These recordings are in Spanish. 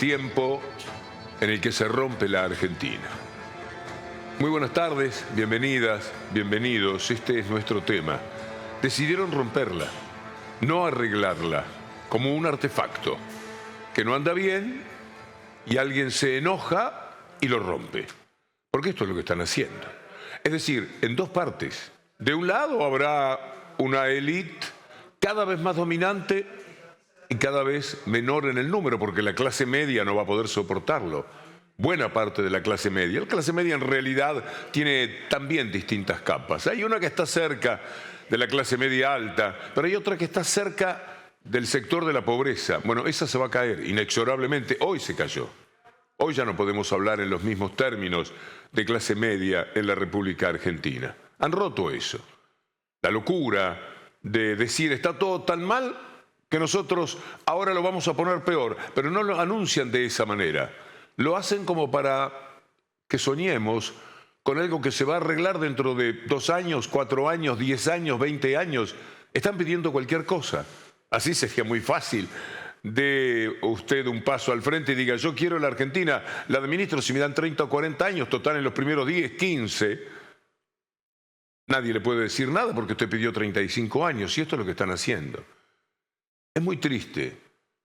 tiempo en el que se rompe la Argentina. Muy buenas tardes, bienvenidas, bienvenidos. Este es nuestro tema. Decidieron romperla, no arreglarla, como un artefacto que no anda bien y alguien se enoja y lo rompe. Porque esto es lo que están haciendo. Es decir, en dos partes. De un lado habrá una élite cada vez más dominante y cada vez menor en el número, porque la clase media no va a poder soportarlo. Buena parte de la clase media. La clase media en realidad tiene también distintas capas. Hay una que está cerca de la clase media alta, pero hay otra que está cerca del sector de la pobreza. Bueno, esa se va a caer inexorablemente. Hoy se cayó. Hoy ya no podemos hablar en los mismos términos de clase media en la República Argentina. Han roto eso. La locura de decir está todo tan mal que nosotros ahora lo vamos a poner peor, pero no lo anuncian de esa manera. Lo hacen como para que soñemos con algo que se va a arreglar dentro de 2 años, 4 años, 10 años, 20 años. Están pidiendo cualquier cosa. Así sería muy fácil. Dé usted un paso al frente y diga, yo quiero la Argentina, la administro si me dan 30 o 40 años, total en los primeros 10, 15. Nadie le puede decir nada porque usted pidió 35 años y esto es lo que están haciendo. Es muy triste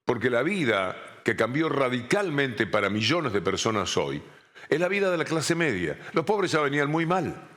porque la vida que cambió radicalmente para millones de personas hoy es la vida de la clase media. Los pobres ya venían muy mal.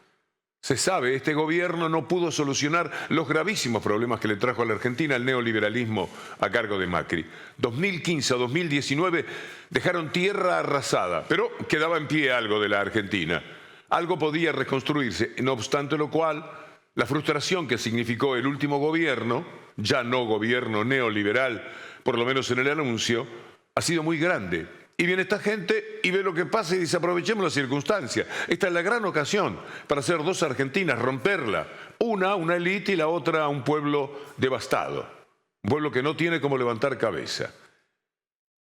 Se sabe, este gobierno no pudo solucionar los gravísimos problemas que le trajo a la Argentina el neoliberalismo a cargo de Macri. 2015 a 2019 dejaron tierra arrasada, pero quedaba en pie algo de la Argentina. Algo podía reconstruirse, no obstante lo cual, la frustración que significó el último gobierno, ya no gobierno neoliberal, por lo menos en el anuncio, ha sido muy grande. Y viene esta gente y ve lo que pasa y dice, aprovechemos la circunstancia. Esta es la gran ocasión para hacer dos Argentinas, romperla. Una élite y la otra un pueblo devastado. Un pueblo que no tiene cómo levantar cabeza.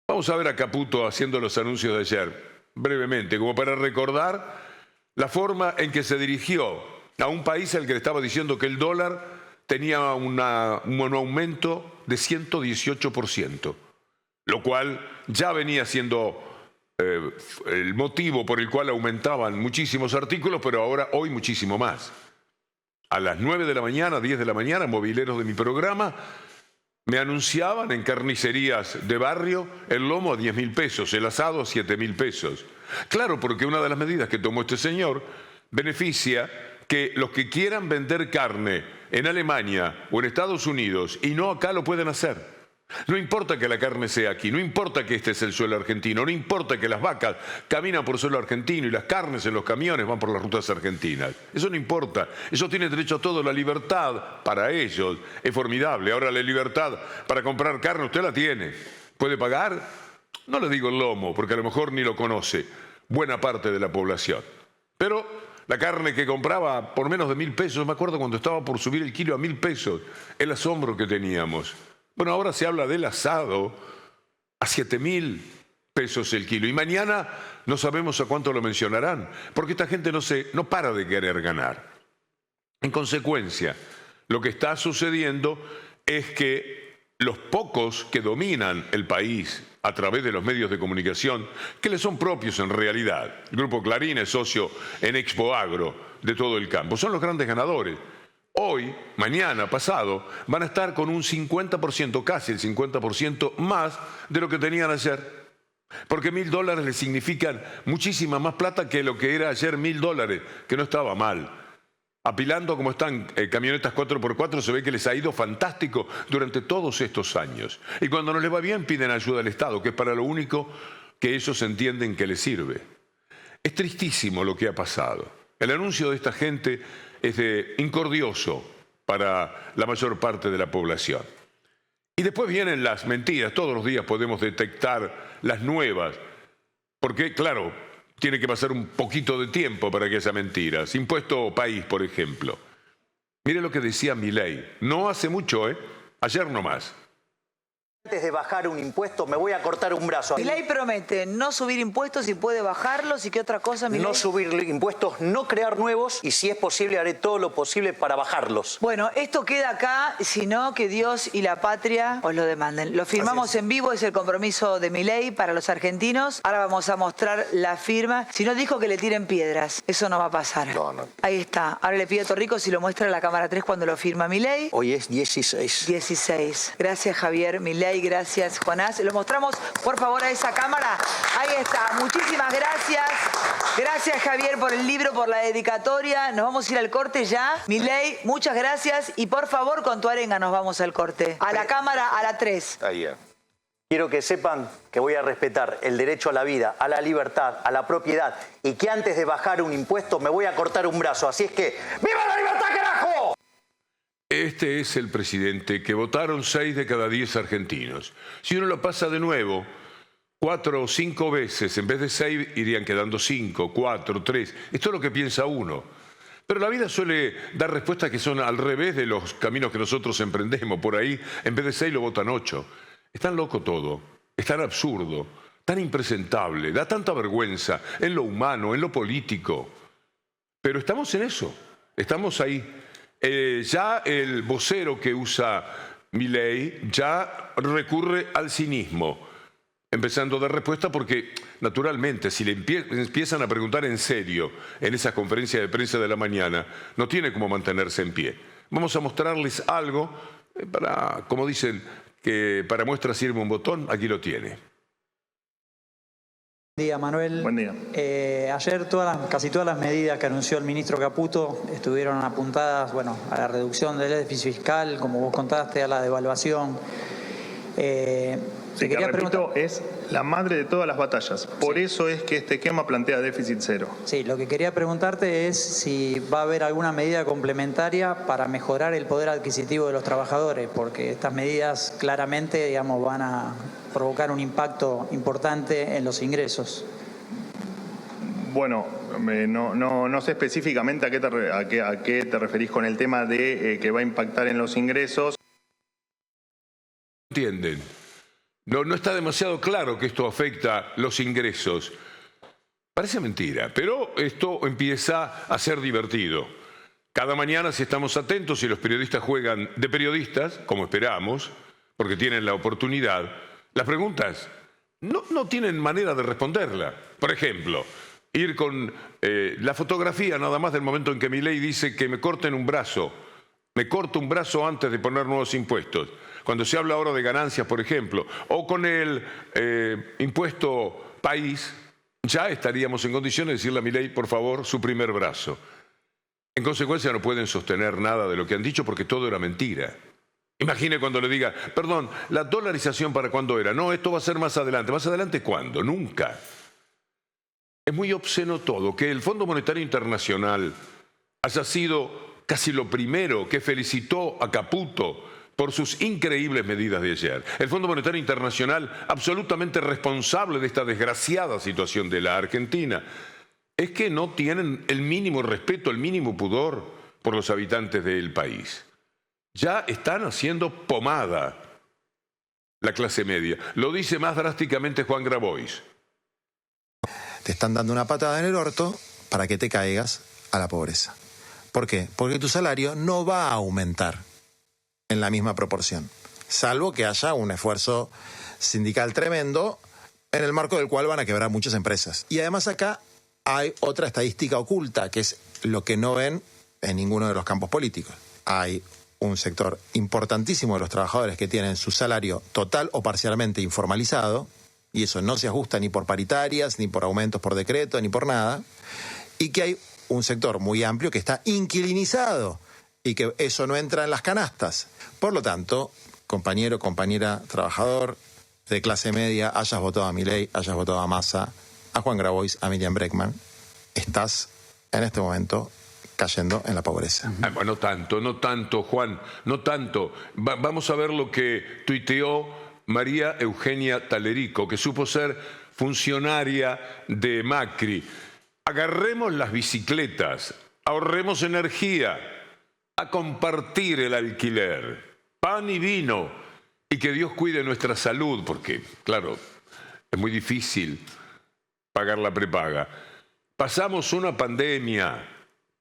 Vamos a ver a Caputo haciendo los anuncios de ayer, brevemente, como para recordar la forma en que se dirigió a un país al que le estaba diciendo que el dólar tenía un aumento de 118%. Lo cual ya venía siendo el motivo por el cual aumentaban muchísimos artículos, pero ahora hoy muchísimo más. A las 9 de la mañana, 10 de la mañana, mobileros de mi programa me anunciaban en carnicerías de barrio el lomo a 10.000 pesos, el asado a 7.000 pesos. Claro, porque una de las medidas que tomó este señor beneficia que los que quieran vender carne en Alemania o en Estados Unidos y no acá lo pueden hacer. No importa que la carne sea aquí, no importa que este es el suelo argentino, no importa que las vacas caminan por suelo argentino y las carnes en los camiones van por las rutas argentinas. Eso no importa, eso tiene derecho a todo. La libertad para ellos es formidable. Ahora la libertad para comprar carne usted la tiene. ¿Puede pagar? No le digo el lomo, porque a lo mejor ni lo conoce buena parte de la población. Pero la carne que compraba por menos de 1.000 pesos, me acuerdo cuando estaba por subir el kilo a 1.000 pesos, el asombro que teníamos. Bueno, ahora se habla del asado a 7.000 pesos el kilo. Y mañana no sabemos a cuánto lo mencionarán, porque esta gente no para de querer ganar. En consecuencia, lo que está sucediendo es que los pocos que dominan el país a través de los medios de comunicación, que les son propios en realidad, el Grupo Clarín es socio en Expo Agro de todo el campo, son los grandes ganadores. Hoy, mañana, pasado, van a estar con un 50%, casi el 50% más de lo que tenían ayer. Porque $1.000 les significan muchísima más plata que lo que era ayer $1.000, que no estaba mal. Apilando como están camionetas 4x4, se ve que les ha ido fantástico durante todos estos años. Y cuando no les va bien, piden ayuda al Estado, que es para lo único que ellos entienden que les sirve. Es tristísimo lo que ha pasado. El anuncio de esta gente es incordioso para la mayor parte de la población. Y después vienen las mentiras. Todos los días podemos detectar las nuevas. Porque, claro, tiene que pasar un poquito de tiempo para que haya mentiras. Impuesto país, por ejemplo. Mire lo que decía Milei. No hace mucho, ayer nomás. Antes de bajar un impuesto me voy a cortar un brazo. Milei promete no subir impuestos y puede bajarlos. ¿Y qué otra cosa, Milei? No subir impuestos, no crear nuevos y si es posible haré todo lo posible para bajarlos. Bueno, esto queda acá, sino que Dios y la patria os lo demanden. Lo firmamos en vivo, es el compromiso de Milei para los argentinos. Ahora vamos a mostrar la firma. Si no, dijo que le tiren piedras. Eso no va a pasar. No. Ahí está. Ahora le pido a Torrico si lo muestra en la cámara 3 cuando lo firma Milei. Hoy es 16. 16. Gracias, Javier Milei. Gracias, Jonás. Lo mostramos, por favor, a esa cámara. Ahí está. Muchísimas gracias. Gracias, Javier, por el libro, por la dedicatoria. Nos vamos a ir al corte ya. Milei, muchas gracias. Y por favor, con tu arenga nos vamos al corte. A la cámara, a la 3. Ahí ya. Quiero que sepan que voy a respetar el derecho a la vida, a la libertad, a la propiedad y que antes de bajar un impuesto me voy a cortar un brazo. Así es que ¡viva la libertad, carajo! Este es el presidente que votaron 6 de cada 10 argentinos. Si uno lo pasa de nuevo 4 o 5 veces, en vez de 6 irían quedando 5, 4, 3. Esto es lo que piensa uno. Pero la vida suele dar respuestas que son al revés de los caminos que nosotros emprendemos. Por ahí, en vez de 6 lo votan 8. Es tan loco todo, es tan absurdo, tan impresentable, da tanta vergüenza en lo humano, en lo político. Pero estamos en eso, estamos ahí. Ya el vocero que usa Milei ya recurre al cinismo, empezando a dar respuesta porque, naturalmente, si le empiezan a preguntar en serio en esa conferencia de prensa de la mañana, no tiene cómo mantenerse en pie. Vamos a mostrarles algo para, como dicen, que para muestra sirve un botón, aquí lo tiene. Buen día, Manuel. Buen día. Ayer casi todas las medidas que anunció el ministro Caputo estuvieron apuntadas, bueno, a la reducción del déficit fiscal, como vos contaste, a la devaluación. Sí, que repito, es la madre de todas las batallas. Por eso es que este esquema plantea déficit cero. Sí, lo que quería preguntarte es si va a haber alguna medida complementaria para mejorar el poder adquisitivo de los trabajadores, porque estas medidas claramente, digamos, van a provocar un impacto importante en los ingresos. Bueno, no sé específicamente a qué te referís con el tema de que va a impactar en los ingresos. ¿Entienden? No está demasiado claro que esto afecta los ingresos. Parece mentira, pero esto empieza a ser divertido. Cada mañana, si estamos atentos y los periodistas juegan de periodistas, como esperamos, porque tienen la oportunidad, las preguntas no tienen manera de responderla. Por ejemplo, ir con la fotografía nada más del momento en que Milei dice que me corten un brazo. Me corto un brazo antes de poner nuevos impuestos. Cuando se habla ahora de ganancias, por ejemplo, o con el impuesto país, ya estaríamos en condiciones de decirle a Milei, por favor, su primer brazo. En consecuencia, no pueden sostener nada de lo que han dicho porque todo era mentira. Imagine cuando le diga, perdón, ¿la dolarización para cuándo era? No, esto va a ser más adelante. ¿Más adelante cuándo? Nunca. Es muy obsceno todo. Que el Fondo Monetario Internacional haya sido casi lo primero que felicitó a Caputo por sus increíbles medidas de ayer. El Fondo Monetario Internacional, absolutamente responsable de esta desgraciada situación de la Argentina, es que no tienen el mínimo respeto, el mínimo pudor por los habitantes del país. Ya están haciendo pomada la clase media. Lo dice más drásticamente Juan Grabois. Te están dando una patada en el orto para que te caigas a la pobreza. ¿Por qué? Porque tu salario no va a aumentar en la misma proporción, salvo que haya un esfuerzo sindical tremendo en el marco del cual van a quebrar muchas empresas. Y además acá hay otra estadística oculta, que es lo que no ven en ninguno de los campos políticos. Hay un sector importantísimo de los trabajadores que tienen su salario total o parcialmente informalizado, y eso no se ajusta ni por paritarias, ni por aumentos por decreto, ni por nada, y que hay un sector muy amplio que está inquilinizado y que eso no entra en las canastas. Por lo tanto, compañero, compañera, trabajador de clase media, hayas votado a Milei, hayas votado a Massa, a Juan Grabois, a Miriam Bregman, estás en este momento cayendo en la pobreza. Bueno, no tanto, Juan, no tanto. Vamos a ver lo que tuiteó María Eugenia Talerico, que supo ser funcionaria de Macri. Agarremos las bicicletas, ahorremos energía, a compartir el alquiler, pan y vino, y que Dios cuide nuestra salud, porque, claro, es muy difícil pagar la prepaga. Pasamos una pandemia,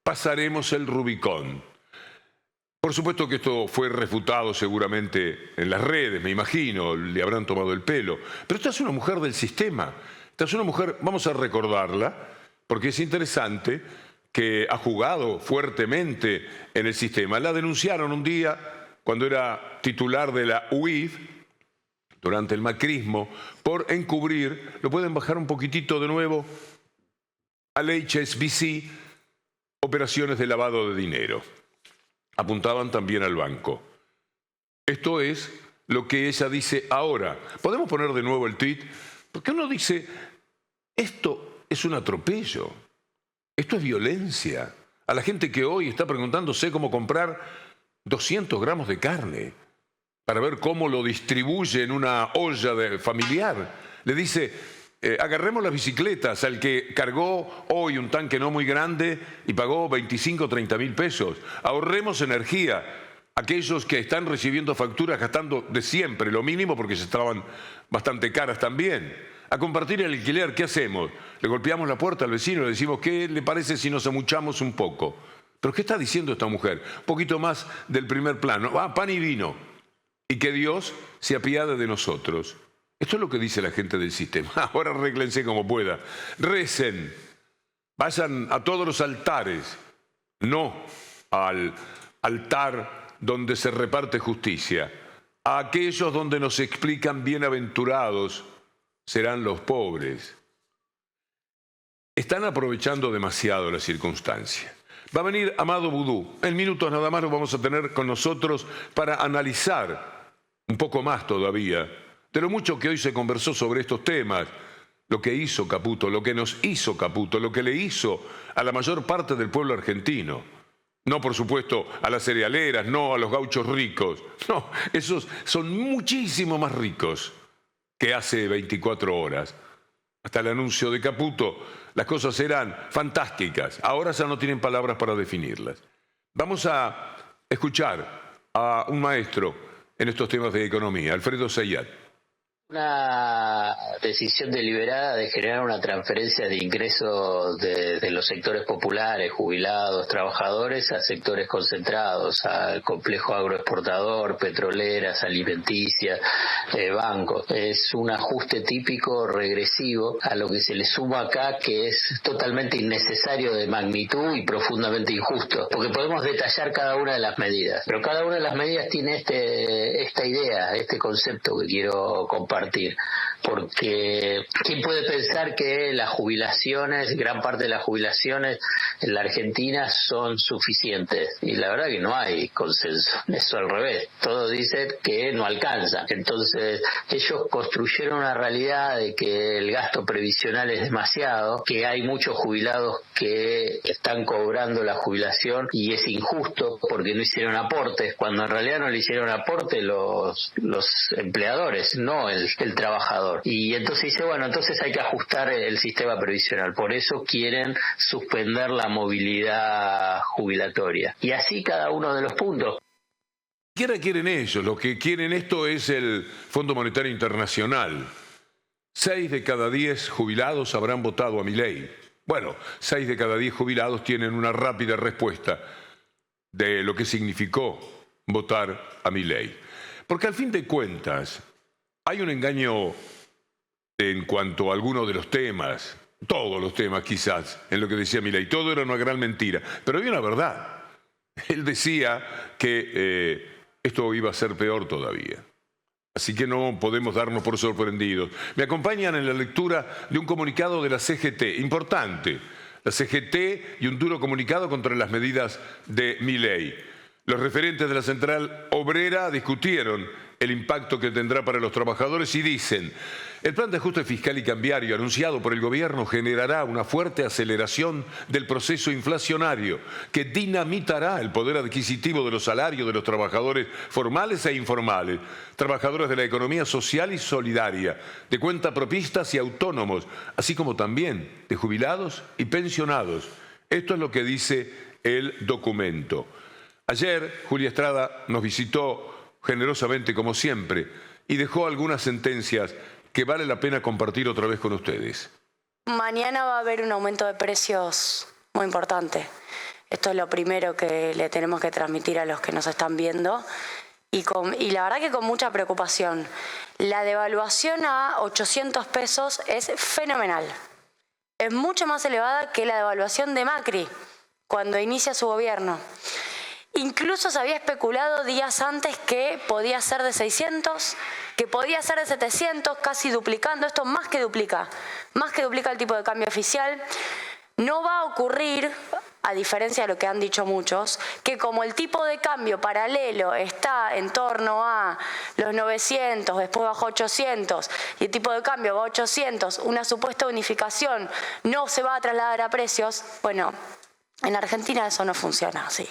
pasaremos el Rubicón. Por supuesto que esto fue refutado seguramente en las redes, me imagino, le habrán tomado el pelo. Pero esta es una mujer del sistema. Esta es una mujer, vamos a recordarla, porque es interesante, que ha jugado fuertemente en el sistema. La denunciaron un día cuando era titular de la UIF, durante el macrismo, por encubrir, lo pueden bajar un poquitito de nuevo, al HSBC, operaciones de lavado de dinero. Apuntaban también al banco. Esto es lo que ella dice ahora. ¿Podemos poner de nuevo el tuit? Porque uno dice, esto es un atropello, esto es violencia. A la gente que hoy está preguntándose cómo comprar 200 gramos de carne para ver cómo lo distribuye en una olla familiar, le dice, agarremos las bicicletas al que cargó hoy un tanque no muy grande y pagó 25 o 30 mil pesos. Ahorremos energía. Aquellos que están recibiendo facturas gastando de siempre lo mínimo porque se estaban bastante caras también. A compartir el alquiler, ¿qué hacemos? Le golpeamos la puerta al vecino y le decimos, ¿qué le parece si nos amuchamos un poco? ¿Pero qué está diciendo esta mujer? Un poquito más del primer plano. Pan y vino. Y que Dios se apiade de nosotros. Esto es lo que dice la gente del sistema. Ahora arréglense como pueda. Recen. Vayan a todos los altares. No al altar donde se reparte justicia. A aquellos donde nos explican bienaventurados serán los pobres. Están aprovechando demasiado la circunstancia. Va a venir Amado Vudú. En minutos nada más lo vamos a tener con nosotros para analizar un poco más todavía de lo mucho que hoy se conversó sobre estos temas, lo que hizo Caputo, lo que nos hizo Caputo, lo que le hizo a la mayor parte del pueblo argentino. No, por supuesto, a las cerealeras, no a los gauchos ricos. No, esos son muchísimo más ricos que hace 24 horas. Hasta el anuncio de Caputo, las cosas eran fantásticas. Ahora ya no tienen palabras para definirlas. Vamos a escuchar a un maestro en estos temas de economía, Alfredo Zayat. Una decisión deliberada de generar una transferencia de ingresos de los sectores populares, jubilados, trabajadores, a sectores concentrados, al complejo agroexportador, petroleras, alimenticias, bancos. Es un ajuste típico regresivo a lo que se le suma acá, que es totalmente innecesario de magnitud y profundamente injusto, porque podemos detallar cada una de las medidas, pero cada una de las medidas tiene esta idea, este concepto que quiero compartir. Porque ¿quién puede pensar que las jubilaciones, gran parte de las jubilaciones en la Argentina son suficientes? Y la verdad que no hay consenso, eso al revés, todos dicen que no alcanza. Entonces ellos construyeron una realidad de que el gasto previsional es demasiado, que hay muchos jubilados que están cobrando la jubilación y es injusto porque no hicieron aportes, cuando en realidad no le hicieron aporte los empleadores, no el trabajador. Y entonces dice, bueno, entonces hay que ajustar el sistema previsional. Por eso quieren suspender la movilidad jubilatoria. Y así cada uno de los puntos. ¿Qué quieren ellos? Lo que quieren esto es el Fondo Monetario Internacional. 6 de cada 10 jubilados habrán votado a Milei. Bueno, 6 de cada 10 jubilados tienen una rápida respuesta de lo que significó votar a Milei. Porque al fin de cuentas, hay un engaño en cuanto a algunos de los temas, todos los temas quizás, en lo que decía Milei. Todo era una gran mentira, pero había una verdad. Él decía que esto iba a ser peor todavía. Así que no podemos darnos por sorprendidos. Me acompañan en la lectura de un comunicado de la CGT, importante. La CGT y un duro comunicado contra las medidas de Milei. Los referentes de la Central Obrera discutieron el impacto que tendrá para los trabajadores y dicen, el plan de ajuste fiscal y cambiario anunciado por el gobierno generará una fuerte aceleración del proceso inflacionario que dinamitará el poder adquisitivo de los salarios de los trabajadores formales e informales, trabajadores de la economía social y solidaria, de cuentapropistas y autónomos, así como también de jubilados y pensionados. Esto es lo que dice el documento. Ayer Julia Estrada nos visitó generosamente como siempre y dejó algunas sentencias que vale la pena compartir otra vez con ustedes. Mañana va a haber un aumento de precios muy importante. Esto es lo primero que le tenemos que transmitir a los que nos están viendo y la verdad que con mucha preocupación. La devaluación a 800 pesos es fenomenal. Es mucho más elevada que la devaluación de Macri cuando inicia su gobierno. Incluso se había especulado días antes que podía ser de 600, que podía ser de 700, casi duplicando. Esto más que duplica el tipo de cambio oficial. No va a ocurrir, a diferencia de lo que han dicho muchos, que como el tipo de cambio paralelo está en torno a los 900, después bajó a 800 y el tipo de cambio va a 800, una supuesta unificación no se va a trasladar a precios. Bueno, en Argentina eso no funciona así.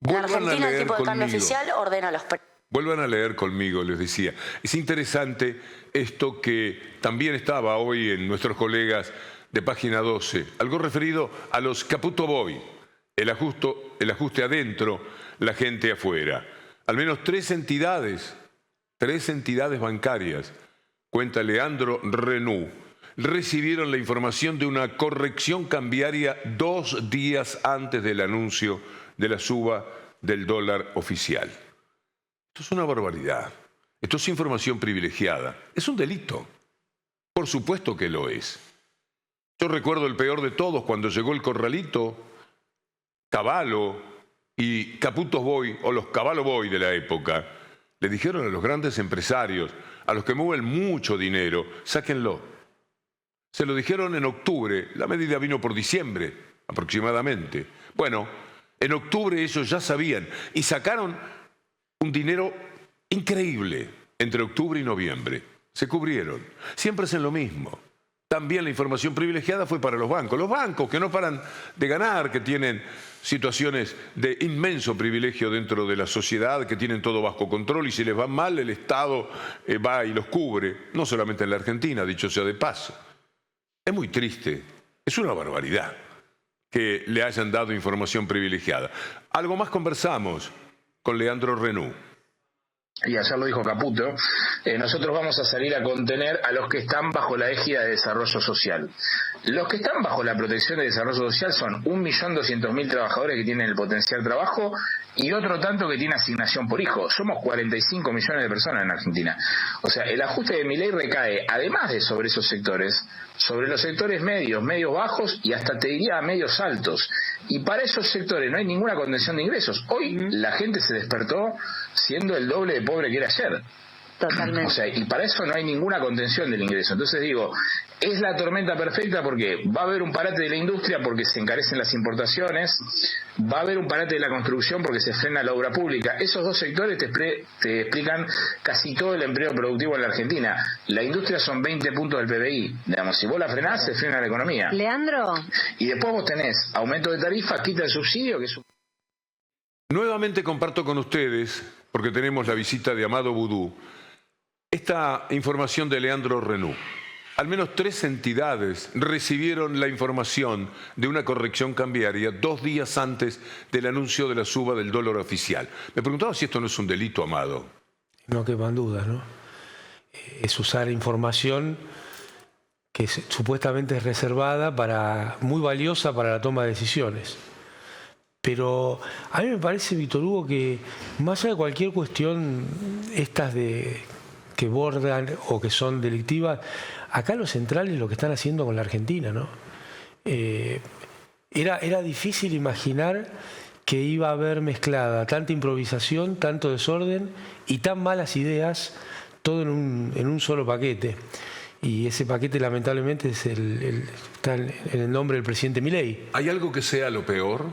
En Argentina el tipo de cambio oficial ordena los precios. Vuelvan a leer conmigo, les decía. Es interesante esto que también estaba hoy en nuestros colegas de Página 12, algo referido a los Caputo Boy, el ajuste adentro, la gente afuera. Al menos tres entidades bancarias, cuenta Leandro Renú, recibieron la información de una corrección cambiaria 2 días antes del anuncio de la suba del dólar oficial. Esto es una barbaridad. Esto es información privilegiada. Es un delito. Por supuesto que lo es. Yo recuerdo el peor de todos cuando llegó el Corralito, Cavallo y Caputo Boy, o los Cavallo Boy de la época, le dijeron a los grandes empresarios, a los que mueven mucho dinero, sáquenlo. Se lo dijeron en octubre, la medida vino por diciembre aproximadamente. Bueno, en octubre ellos ya sabían y sacaron un dinero increíble entre octubre y noviembre. Se cubrieron. Siempre hacen lo mismo. También la información privilegiada fue para los bancos. Los bancos que no paran de ganar, que tienen situaciones de inmenso privilegio dentro de la sociedad, que tienen todo bajo control y si les va mal el Estado va y los cubre. No solamente en la Argentina, dicho sea de paso. Es muy triste, es una barbaridad que le hayan dado información privilegiada. Algo más conversamos con Leandro Renú. Y ayer lo dijo Caputo, nosotros vamos a salir a contener a los que están bajo la égida de desarrollo social. Los que están bajo la protección de desarrollo social son 1.200.000 trabajadores que tienen el potencial trabajo y otro tanto que tiene asignación por hijo. Somos 45 millones de personas en Argentina. O sea, el ajuste de Milei recae, además de sobre esos sectores, sobre los sectores medios, medios bajos y hasta te diría medios altos. Y para esos sectores no hay ninguna contención de ingresos. Hoy la gente se despertó siendo el doble de pobre que era ayer. Totalmente. O sea, y para eso no hay ninguna contención del ingreso. Entonces digo, es la tormenta perfecta porque va a haber un parate de la industria porque se encarecen las importaciones, va a haber un parate de la construcción porque se frena la obra pública. Esos dos sectores te explican casi todo el empleo productivo en la Argentina. La industria son 20 puntos del PBI. Digamos, si vos la frenás, se frena la economía. Leandro. Y después vos tenés aumento de tarifas, quita el subsidio, que es... Nuevamente comparto con ustedes, porque tenemos la visita de Amado Vudú, esta información de Leandro Renú. Al menos 3 entidades recibieron la información de una corrección cambiaria 2 días antes del anuncio de la suba del dólar oficial. Me preguntaba si esto no es un delito, Amado. No quepan dudas, ¿no? Es usar información que supuestamente es reservada, muy valiosa para la toma de decisiones. Pero a mí me parece, Víctor Hugo, que más allá de cualquier cuestión, estas que bordan o que son delictivas, acá lo central es lo que están haciendo con la Argentina, ¿no? Era difícil imaginar que iba a haber mezclada tanta improvisación, tanto desorden y tan malas ideas, todo en un solo paquete. Y ese paquete lamentablemente es está en el nombre del presidente Milei. ¿Hay algo que sea lo peor?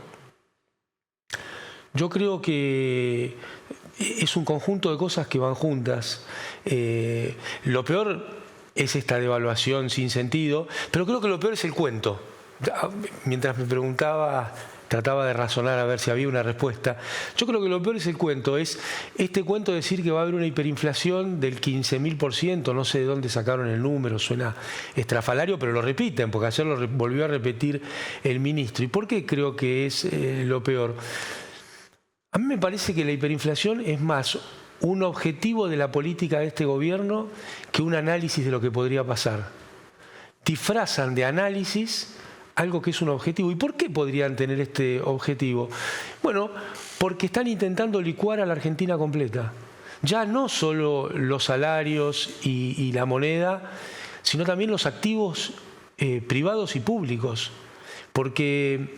Yo creo que es un conjunto de cosas que van juntas. Lo peor es esta devaluación sin sentido, pero creo que lo peor es el cuento. Mientras me preguntaba, trataba de razonar a ver si había una respuesta. Yo creo que lo peor es el cuento, es este cuento de decir que va a haber una hiperinflación del 15.000%, no sé de dónde sacaron el número, suena estrafalario, pero lo repiten, porque ayer lo volvió a repetir el ministro. ¿Y por qué creo que es lo peor? A mí me parece que la hiperinflación es más un objetivo de la política de este gobierno que un análisis de lo que podría pasar. Disfrazan de análisis algo que es un objetivo. ¿Y por qué podrían tener este objetivo? Bueno, porque están intentando licuar a la Argentina completa. Ya no solo los salarios y la moneda, sino también los activos privados y públicos. Porque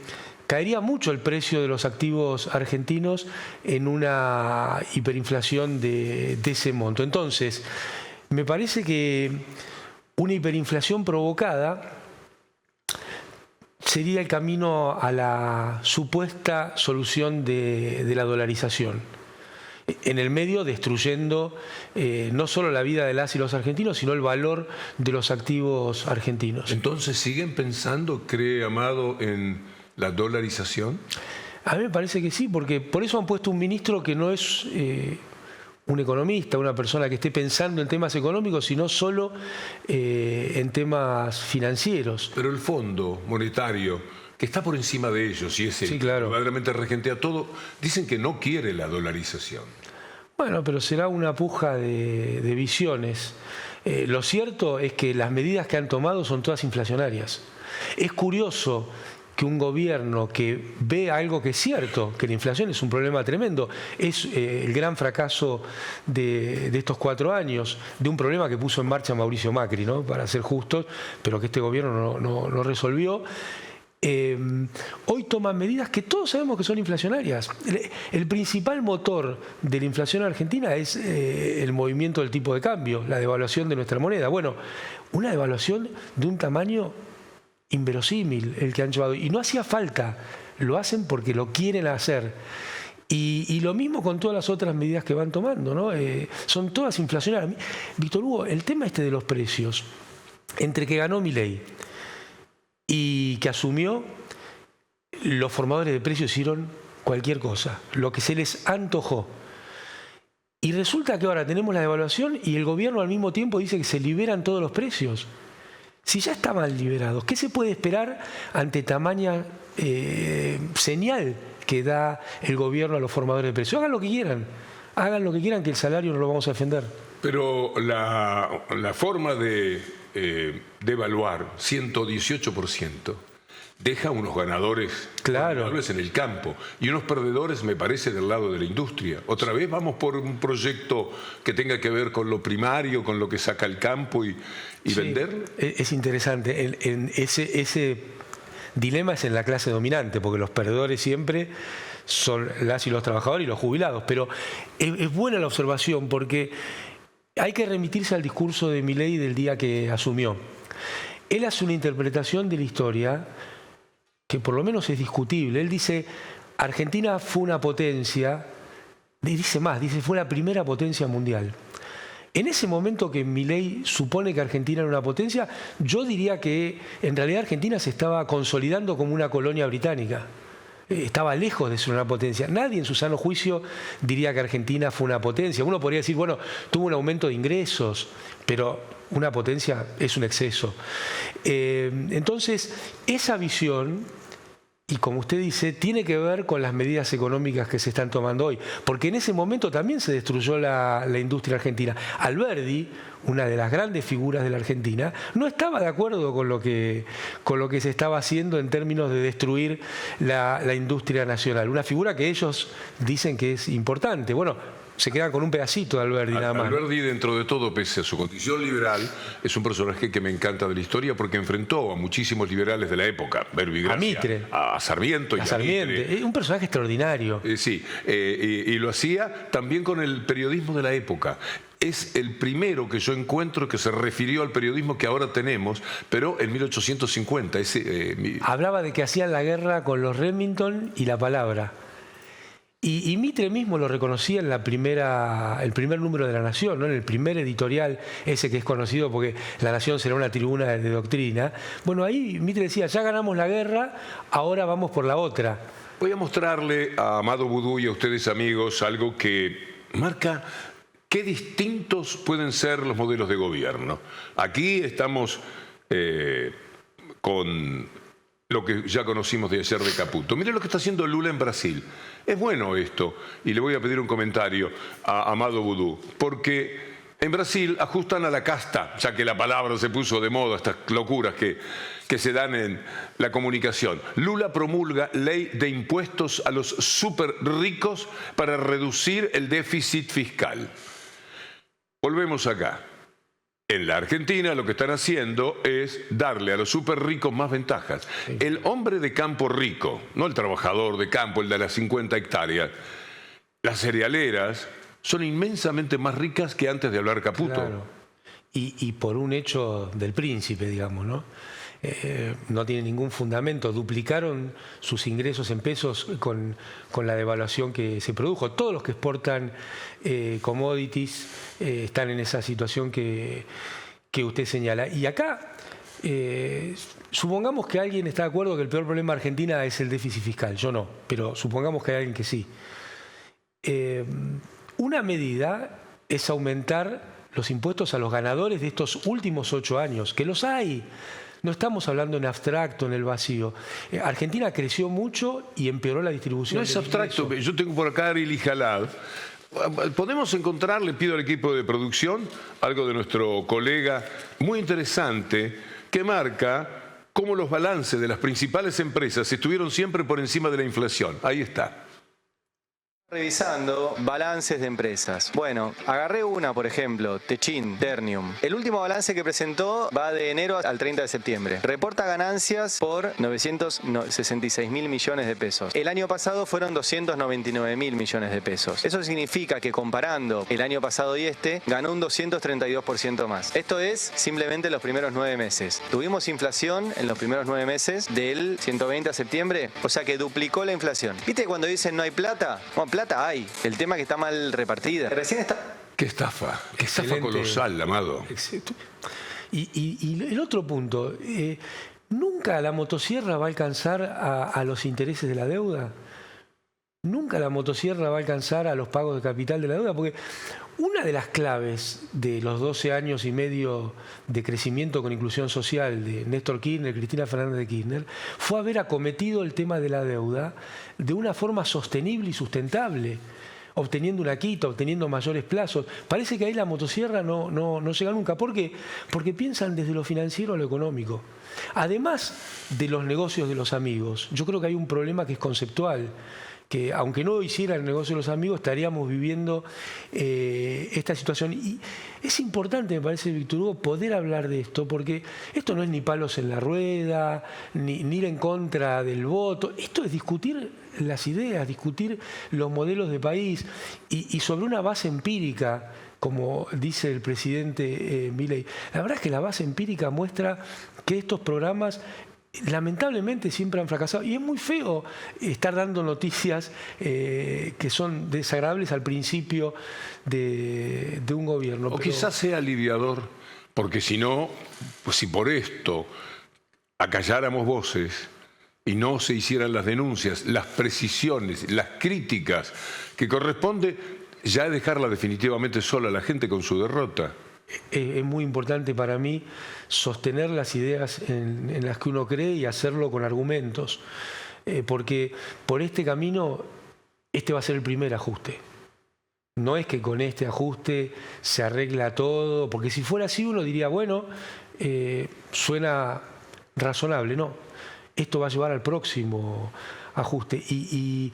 caería mucho el precio de los activos argentinos en una hiperinflación de ese monto. Entonces, me parece que una hiperinflación provocada sería el camino a la supuesta solución de la dolarización. En el medio destruyendo no solo la vida de las y los argentinos, sino el valor de los activos argentinos. Entonces, ¿siguen pensando, cree Amado, en la dolarización? A mí me parece que sí, porque por eso han puesto un ministro que no es un economista, una persona que esté pensando en temas económicos, sino solo en temas financieros. Pero el Fondo Monetario, que está por encima de ellos y es el Sí, claro. verdaderamente regentea todo, dicen que no quiere la dolarización. Bueno, pero será una puja de visiones. Lo cierto es que las medidas que han tomado son todas inflacionarias. Es curioso que un gobierno que ve algo que es cierto, que la inflación es un problema tremendo, es el gran fracaso de estos 4 años, de un problema que puso en marcha Mauricio Macri, ¿no? Para ser justos, pero que este gobierno no resolvió. Hoy toman medidas que todos sabemos que son inflacionarias. El principal motor de la inflación argentina es el movimiento del tipo de cambio, la devaluación de nuestra moneda. Bueno, una devaluación de un tamaño inverosímil el que han llevado. Y no hacía falta, lo hacen porque lo quieren hacer. Y lo mismo con todas las otras medidas que van tomando, ¿no? Son todas inflacionarias. Víctor Hugo, el tema este de los precios, entre que ganó Milei y que asumió, los formadores de precios hicieron cualquier cosa, lo que se les antojó. Y resulta que ahora tenemos la devaluación y el gobierno al mismo tiempo dice que se liberan todos los precios. Si ya estaban liberados, ¿qué se puede esperar ante tamaña señal que da el gobierno a los formadores de precios? Hagan lo que quieran, que el salario no lo vamos a defender. Pero la forma de devaluar 118% deja unos ganadores, claro, en el campo y unos perdedores, me parece, del lado de la industria. Otra vez vamos por un proyecto que tenga que ver con lo primario, con lo que saca el campo y sí, venderlo. Es interesante. Ese dilema es en la clase dominante, porque los perdedores siempre son las y los trabajadores y los jubilados. Pero es buena la observación, porque hay que remitirse al discurso de Milei del día que asumió. Él hace una interpretación de la historia que por lo menos es discutible. Él dice, Argentina fue una potencia, dice más, dice, fue la primera potencia mundial. En ese momento que Milei supone que Argentina era una potencia, yo diría que en realidad Argentina se estaba consolidando como una colonia británica. Estaba lejos de ser una potencia. Nadie en su sano juicio diría que Argentina fue una potencia. Uno podría decir, bueno, tuvo un aumento de ingresos, pero una potencia es un exceso. Entonces, esa visión, y como usted dice, tiene que ver con las medidas económicas que se están tomando hoy. Porque en ese momento también se destruyó la industria argentina. Alberdi, una de las grandes figuras de la Argentina, no estaba de acuerdo con lo que se estaba haciendo en términos de destruir la industria nacional. Una figura que ellos dicen que es importante. Bueno, se quedan con un pedacito de Alberdi nada más. Alberdi, dentro de todo, pese a su condición liberal, es un personaje que me encanta de la historia porque enfrentó a muchísimos liberales de la época. A Mitre. A Sarmiento y a Sarmiento. Es un personaje extraordinario. Sí, y lo hacía también con el periodismo de la época. Es el primero que yo encuentro que se refirió al periodismo que ahora tenemos, pero en 1850. Hablaba de que hacían la guerra con los Remington y la palabra. Y Mitre mismo lo reconocía en el primer número de La Nación, ¿no? En el primer editorial, ese que es conocido porque La Nación será una tribuna de doctrina. Bueno, ahí Mitre decía, ya ganamos la guerra, ahora vamos por la otra. Voy a mostrarle a Amado Boudou y a ustedes, amigos, algo que marca qué distintos pueden ser los modelos de gobierno. Aquí estamos con lo que ya conocimos de ayer de Caputo. Miren lo que está haciendo Lula en Brasil. Es bueno esto, y le voy a pedir un comentario a Amado Vudú, porque en Brasil ajustan a la casta, ya que la palabra se puso de moda, estas locuras que se dan en la comunicación. Lula promulga ley de impuestos a los súper ricos para reducir el déficit fiscal. Volvemos acá. En la Argentina lo que están haciendo es darle a los súper ricos más ventajas. Sí. El hombre de campo rico, no el trabajador de campo, el de las 50 hectáreas, las cerealeras son inmensamente más ricas que antes de hablar Caputo. Claro. Y por un hecho del príncipe, digamos, ¿no? No tiene ningún fundamento. Duplicaron sus ingresos en pesos con la devaluación que se produjo. Todos los que exportan commodities están en esa situación que usted señala. Y acá, supongamos que alguien está de acuerdo que el peor problema de Argentina es el déficit fiscal. Yo no, pero supongamos que hay alguien que sí. Una medida es aumentar los impuestos a los ganadores de estos últimos 8 años, que los hay. No estamos hablando en abstracto, en el vacío. Argentina creció mucho y empeoró la distribución. No es abstracto. Yo tengo por acá a Arely Jalad. Podemos encontrar, le pido al equipo de producción, algo de nuestro colega muy interesante, que marca cómo los balances de las principales empresas estuvieron siempre por encima de la inflación. Ahí está. Revisando balances de empresas. Bueno, agarré una, por ejemplo, Techin, Ternium. El último balance que presentó va de enero al 30 de septiembre. Reporta ganancias por 966 mil millones de pesos. El año pasado fueron 299 mil millones de pesos. Eso significa que comparando el año pasado y ganó un 232% más. Esto es simplemente los primeros 9 meses. Tuvimos inflación en los primeros 9 meses del 120 a septiembre, o sea que duplicó la inflación. ¿Viste cuando dicen no hay plata? Bueno, plata hay, el tema es que está mal repartida. Recién está... Qué estafa colosal, Amado. Y el otro punto, ¿nunca la motosierra va a alcanzar a los intereses de la deuda? Nunca la motosierra va a alcanzar a los pagos de capital de la deuda, porque una de las claves de los 12 años y medio de crecimiento con inclusión social de Néstor Kirchner, Cristina Fernández de Kirchner, fue haber acometido el tema de la deuda de una forma sostenible y sustentable, obteniendo una quita, obteniendo mayores plazos. Parece que ahí la motosierra no llega nunca. ¿Por qué? Porque piensan desde lo financiero a lo económico. Además de los negocios de los amigos, yo creo que hay un problema que es conceptual, que aunque no hiciera el negocio de los amigos, estaríamos viviendo esta situación. Y es importante, me parece, Víctor Hugo, poder hablar de esto, porque esto no es ni palos en la rueda, ni ir en contra del voto. Esto es discutir las ideas, discutir los modelos de país y sobre una base empírica, como dice el presidente Milei. La verdad es que la base empírica muestra que estos programas lamentablemente siempre han fracasado. Y es muy feo estar dando noticias que son desagradables al principio de un gobierno. O quizás sea aliviador, porque si no, pues si por esto acalláramos voces y no se hicieran las denuncias, las precisiones, las críticas que corresponde, ya dejarla definitivamente sola a la gente con su derrota. Es muy importante para mí sostener las ideas en las que uno cree y hacerlo con argumentos, porque por este camino este va a ser el primer ajuste. No es que con este ajuste se arregla todo, porque si fuera así uno diría, bueno, suena razonable. No, esto va a llevar al próximo ajuste. Y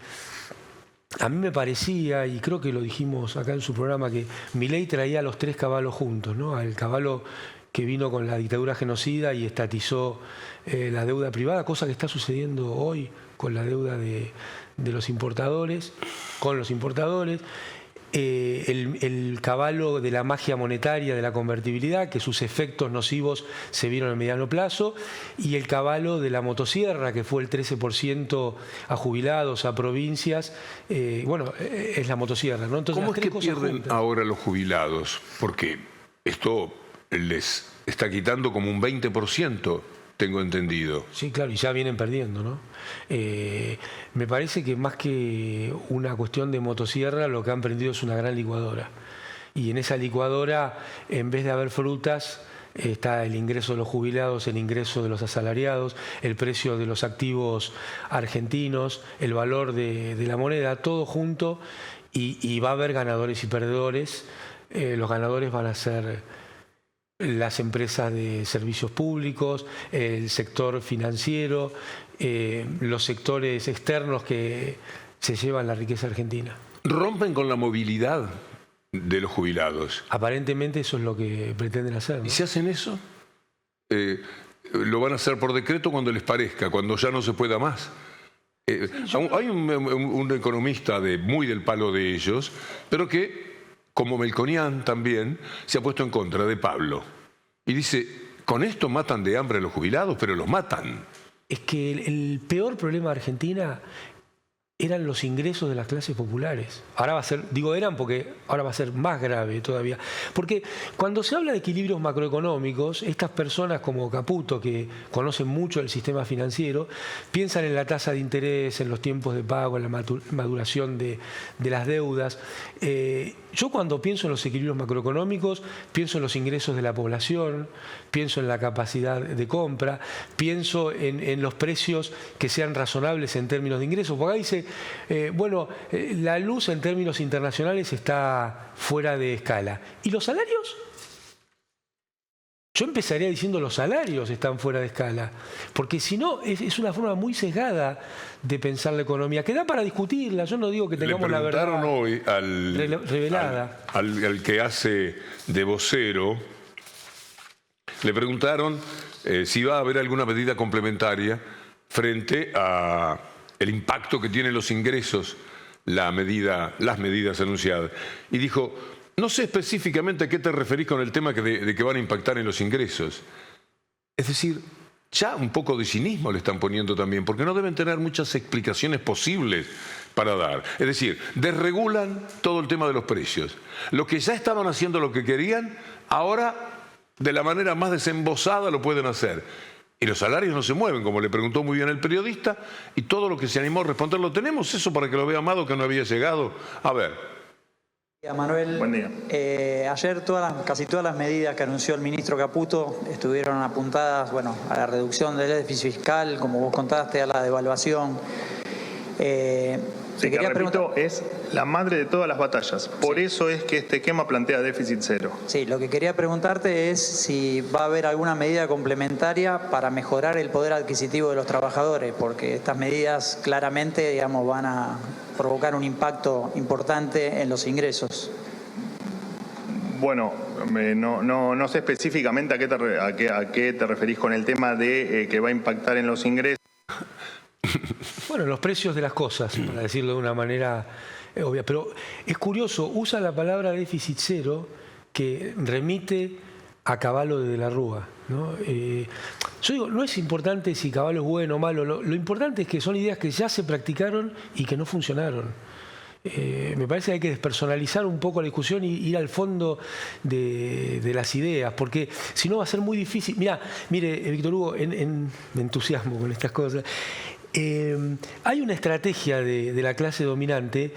a mí me parecía, y creo que lo dijimos acá en su programa, que Milei traía a los 3 caballos juntos, ¿no? Al caballo que vino con la dictadura genocida y estatizó la deuda privada, cosa que está sucediendo hoy con la deuda de los importadores, con los importadores. El caballo de la magia monetaria, de la convertibilidad, que sus efectos nocivos se vieron a mediano plazo, y el caballo de la motosierra, que fue el 13% a jubilados, a provincias. Bueno, es la motosierra, ¿no? Entonces, ¿cómo es que pierden ahora los jubilados? Porque esto les está quitando como un 20%. Tengo entendido. Sí, claro, y ya vienen perdiendo, ¿no? Me parece que más que una cuestión de motosierra, lo que han prendido es una gran licuadora. Y en esa licuadora, en vez de haber frutas, está el ingreso de los jubilados, el ingreso de los asalariados, el precio de los activos argentinos, el valor de la moneda, todo junto, y va a haber ganadores y perdedores. Los ganadores van a ser las empresas de servicios públicos, el sector financiero, los sectores externos que se llevan la riqueza argentina. Rompen con la movilidad de los jubilados. Aparentemente eso es lo que pretenden hacer, ¿no? ¿Y si hacen eso? Lo van a hacer por decreto cuando les parezca, cuando ya no se pueda más. Hay un economista muy del palo de ellos, pero que, como Melconian también, se ha puesto en contra de Pablo. Y dice, con esto matan de hambre a los jubilados, pero los matan. Es que el peor problema de Argentina eran los ingresos de las clases populares. Ahora va a ser, digo eran porque ahora va a ser más grave todavía. Porque cuando se habla de equilibrios macroeconómicos, estas personas como Caputo, que conocen mucho el sistema financiero, piensan en la tasa de interés, en los tiempos de pago, en la maduración de las deudas. Yo cuando pienso en los equilibrios macroeconómicos, pienso en los ingresos de la población, pienso en la capacidad de compra, pienso en los precios que sean razonables en términos de ingresos. Porque acá dice, la luz en términos internacionales está fuera de escala. ¿Y los salarios? Yo empezaría diciendo los salarios están fuera de escala, porque si no es una forma muy sesgada de pensar la economía, que da para discutirla. Yo no digo que tengamos la verdad hoy revelada. Al que hace de vocero, le preguntaron si va a haber alguna medida complementaria frente a el impacto que tienen los ingresos, las medidas anunciadas. Y dijo, no sé específicamente a qué te referís con el tema de que van a impactar en los ingresos. Es decir, ya un poco de cinismo le están poniendo también, porque no deben tener muchas explicaciones posibles para dar. Es decir, desregulan todo el tema de los precios. Los que ya estaban haciendo lo que querían, ahora de la manera más desembosada lo pueden hacer. Y los salarios no se mueven, como le preguntó muy bien el periodista, y todo lo que se animó a responderlo. ¿Tenemos eso para que lo vea Amado, que no había llegado? A ver. Manuel, buen día. Ayer casi todas las medidas que anunció el ministro Caputo estuvieron apuntadas a la reducción del déficit fiscal, como vos contaste, a la devaluación. Sí, que repito, es la madre de todas las batallas. Por eso es que este esquema plantea déficit cero. Sí, lo que quería preguntarte es si va a haber alguna medida complementaria para mejorar el poder adquisitivo de los trabajadores, porque estas medidas claramente, van a provocar un impacto importante en los ingresos. Bueno, no sé específicamente a qué te referís con el tema de que va a impactar en los ingresos. Bueno, los precios de las cosas, para decirlo de una manera obvia. Pero es curioso, usa la palabra déficit cero, que remite a Cavallo de la Rúa, ¿no? Yo digo, no es importante si Cavallo es bueno o malo, lo importante es que son ideas que ya se practicaron y que no funcionaron. Me parece que hay que despersonalizar un poco la discusión y ir al fondo de las ideas, porque si no va a ser muy difícil. Mire, Víctor Hugo, me entusiasmo con estas cosas. Hay una estrategia de la clase dominante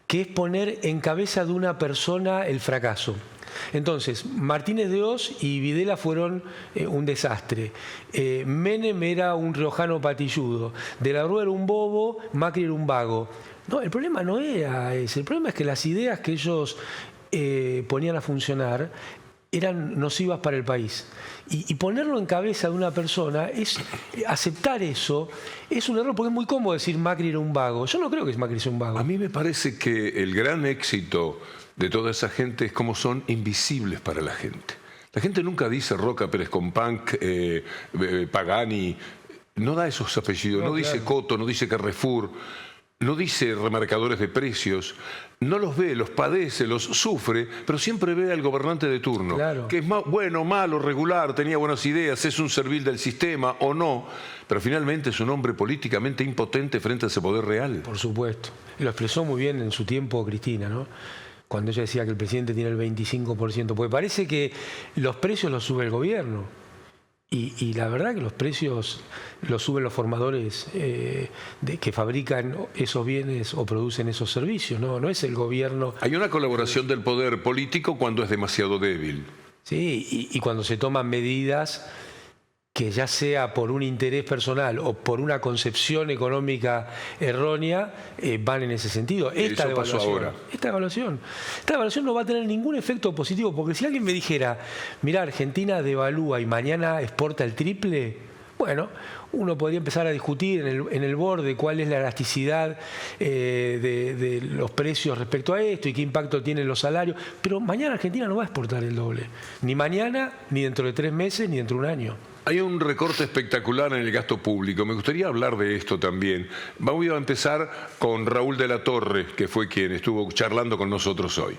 que es poner en cabeza de una persona el fracaso. Entonces, Martínez de Oz y Videla fueron un desastre. Menem era un riojano patilludo. De la Rúa era un bobo, Macri era un vago. No, el problema no era ese. El problema es que las ideas que ellos ponían a funcionar eran nocivas para el país. Y ponerlo en cabeza de una persona, aceptar eso, es un error, porque es muy cómodo decir Macri era un vago. Yo no creo que Macri sea un vago. A mí me parece que el gran éxito de toda esa gente es cómo son invisibles para la gente. La gente nunca dice Roca, Pérez Companc, Pagani, no da esos apellidos, no dice Coto, no dice Carrefour, no dice remarcadores de precios, no los ve, los padece, los sufre, pero siempre ve al gobernante de turno, que es bueno, malo, regular, tenía buenas ideas, es un servil del sistema o no, pero finalmente es un hombre políticamente impotente frente a ese poder real. Por supuesto. Y lo expresó muy bien en su tiempo Cristina, ¿no? Cuando ella decía que el presidente tiene el 25%, porque parece que los precios los sube el gobierno. Y la verdad que los precios los suben los formadores que fabrican esos bienes o producen esos servicios, no es el gobierno. Hay una colaboración del poder político cuando es demasiado débil. Sí, y cuando se toman medidas que ya sea por un interés personal o por una concepción económica errónea, van en ese sentido. Esta evaluación no va a tener ningún efecto positivo, porque si alguien me dijera, mira, Argentina devalúa y mañana exporta el triple, bueno, uno podría empezar a discutir en el borde cuál es la elasticidad de los precios respecto a esto y qué impacto tienen los salarios, pero mañana Argentina no va a exportar el doble, ni mañana, ni dentro de 3 meses, ni dentro de un año. Hay un recorte espectacular en el gasto público. Me gustaría hablar de esto también. Voy a empezar con Raúl de la Torre, que fue quien estuvo charlando con nosotros hoy.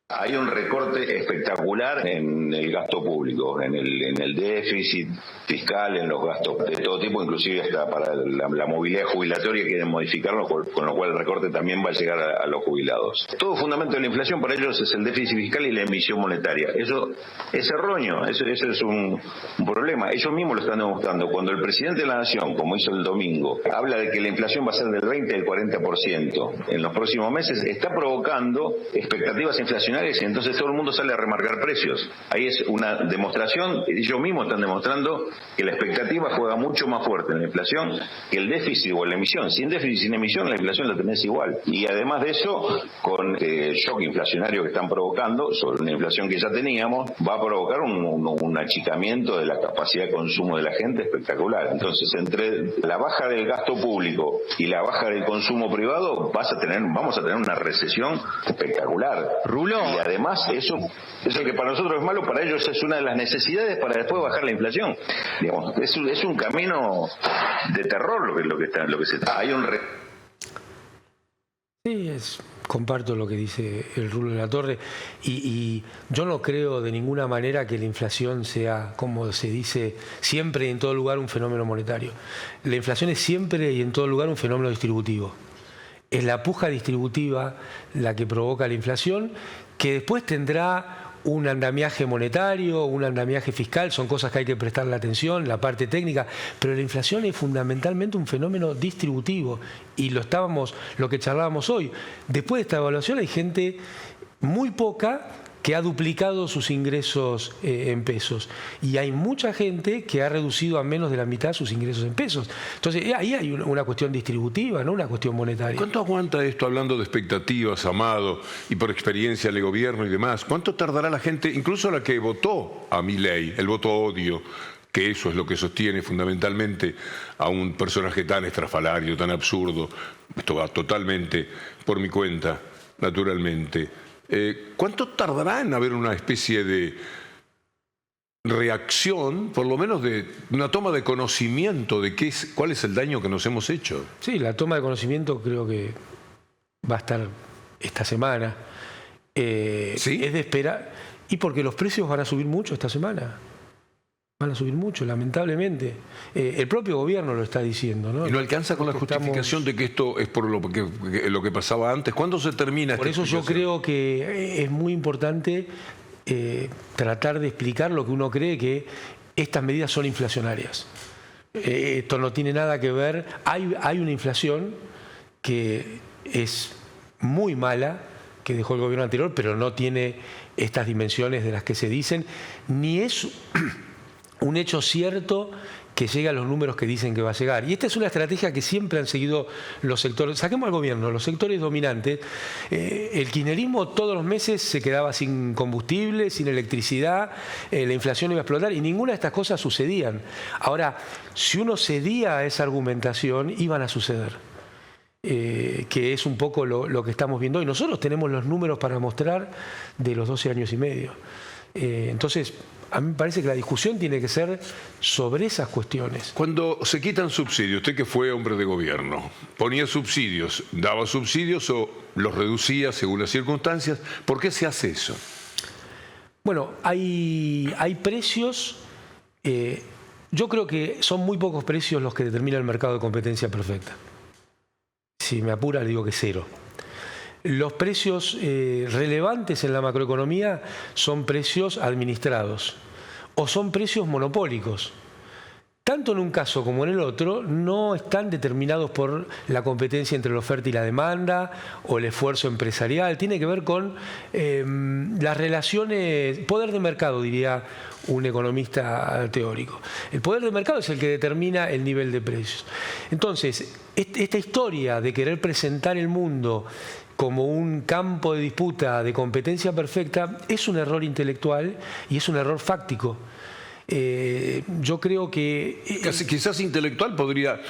Hay un recorte espectacular en el gasto público, en el déficit fiscal, en los gastos de todo tipo, inclusive hasta para la movilidad jubilatoria quieren modificarlo, con lo cual el recorte también va a llegar a los jubilados. Todo fundamento de la inflación para ellos es el déficit fiscal y la emisión monetaria. Eso es erróneo, eso es un problema. Ellos mismos lo están demostrando. Cuando el presidente de la Nación, como hizo el domingo, habla de que la inflación va a ser del 20 al 40% en los próximos meses, está provocando expectativas inflacionarias y entonces todo el mundo sale a remarcar precios. Ahí es una demostración, ellos mismos están demostrando que la expectativa juega mucho más fuerte en la inflación que el déficit o la emisión. Sin déficit, sin emisión, la inflación la tenés igual. Y además de eso, con el shock inflacionario que están provocando, sobre una inflación que ya teníamos, va a provocar un achicamiento de la capacidad de consumo de la gente espectacular. Entonces, entre la baja del gasto público y la baja del consumo privado, vamos a tener una recesión espectacular. Rulo. Y además, eso que para nosotros es malo, para ellos es una de las necesidades para después bajar la inflación. Digamos, es un camino de terror lo que se está. Hay un Sí, comparto lo que dice el Rulo de la Torre y yo no creo de ninguna manera que la inflación sea, como se dice, siempre y en todo lugar un fenómeno monetario. La inflación es siempre y en todo lugar un fenómeno distributivo. Es la puja distributiva la que provoca la inflación, que después tendrá un andamiaje monetario, un andamiaje fiscal, son cosas que hay que prestarle atención, la parte técnica, pero la inflación es fundamentalmente un fenómeno distributivo y lo que charlábamos hoy. Después de esta evaluación hay gente muy poca que ha duplicado sus ingresos en pesos y hay mucha gente que ha reducido a menos de la mitad sus ingresos en pesos. Entonces ahí hay una cuestión distributiva, no una cuestión monetaria. ¿Cuánto aguanta esto, hablando de expectativas, Amado, y por experiencia del gobierno y demás? ¿Cuánto tardará la gente, incluso la que votó a Milei, el voto odio, que eso es lo que sostiene fundamentalmente a un personaje tan estrafalario, tan absurdo? Esto va totalmente por mi cuenta, naturalmente. ¿Cuánto tardará en haber una especie de reacción, por lo menos de una toma de conocimiento de cuál es el daño que nos hemos hecho? Sí, la toma de conocimiento creo que va a estar esta semana. ¿Sí? Es de esperar. Y porque los precios van a subir mucho esta semana. Van a subir mucho, lamentablemente. El propio gobierno lo está diciendo, ¿no? Y no alcanza con la justificación de que esto es por lo que pasaba antes. ¿Cuándo se termina esta Por eso yo creo que es muy importante tratar de explicar lo que uno cree que estas medidas son inflacionarias. Esto no tiene nada que ver. Hay una inflación que es muy mala, que dejó el gobierno anterior, pero no tiene estas dimensiones de las que se dicen, ni es un hecho cierto que llegue a los números que dicen que va a llegar. Y esta es una estrategia que siempre han seguido los sectores, saquemos al gobierno, los sectores dominantes. El kirchnerismo todos los meses se quedaba sin combustible, sin electricidad, la inflación iba a explotar y ninguna de estas cosas sucedían. Ahora, si uno cedía a esa argumentación, iban a suceder. Que es un poco lo que estamos viendo hoy. Nosotros tenemos los números para mostrar de los 12 años y medio. Entonces, a mí me parece que la discusión tiene que ser sobre esas cuestiones. Cuando se quitan subsidios, usted que fue hombre de gobierno, ponía subsidios, daba subsidios o los reducía según las circunstancias, ¿por qué se hace eso? Bueno, hay precios, yo creo que son muy pocos precios los que determina el mercado de competencia perfecta. Si me apura, le digo que 0. Los precios relevantes en la macroeconomía son precios administrados o son precios monopólicos. tanto en un caso como en el otro, no están determinados por la competencia entre la oferta y la demanda o el esfuerzo empresarial. Tiene que ver con las relaciones, poder de mercado, diría un economista teórico. El poder de mercado es el que determina el nivel de precios. Entonces, esta historia de querer presentar el mundo como un campo de disputa de competencia perfecta es un error intelectual y es un error fáctico. Yo creo que... Quizás intelectual podría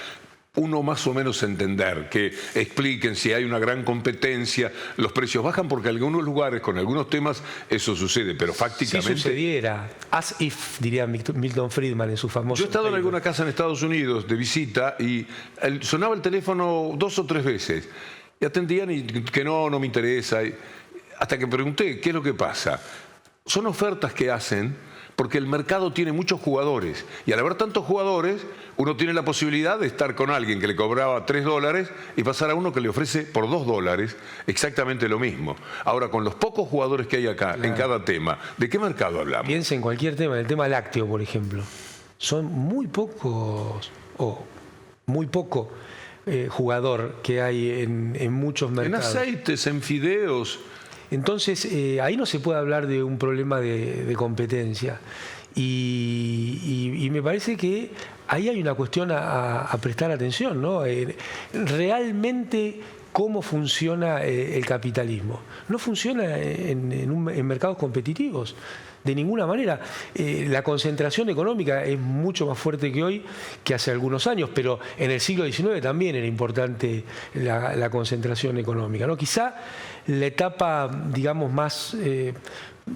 uno más o menos entender, que expliquen si hay una gran competencia, los precios bajan porque en algunos lugares, con algunos temas, eso sucede, pero fácticamente... Si sucediera, as if, diría Milton Friedman en su famoso... Yo he estado en alguna casa en Estados Unidos de visita y sonaba el teléfono 2 o 3 veces y atendían y que no me interesa, hasta que pregunté, ¿qué es lo que pasa? Son ofertas que hacen porque el mercado tiene muchos jugadores y al haber tantos jugadores uno tiene la posibilidad de estar con alguien que le cobraba $3 y pasar a uno que le ofrece por $2 exactamente lo mismo. Ahora, con los pocos jugadores que hay acá, claro, en cada tema, ¿de qué mercado hablamos? Piensa en cualquier tema, en el tema lácteo, por ejemplo. Son muy pocos muy poco jugador que hay en muchos mercados. En aceites, en fideos. Entonces, ahí no se puede hablar de un problema de competencia. Y me parece que ahí hay una cuestión a prestar atención, ¿no? Realmente, ¿cómo funciona el capitalismo? No funciona en mercados competitivos. De ninguna manera. La concentración económica es mucho más fuerte que hoy que hace algunos años, pero en el siglo XIX también era importante la concentración económica, ¿no? Quizá la etapa, digamos, más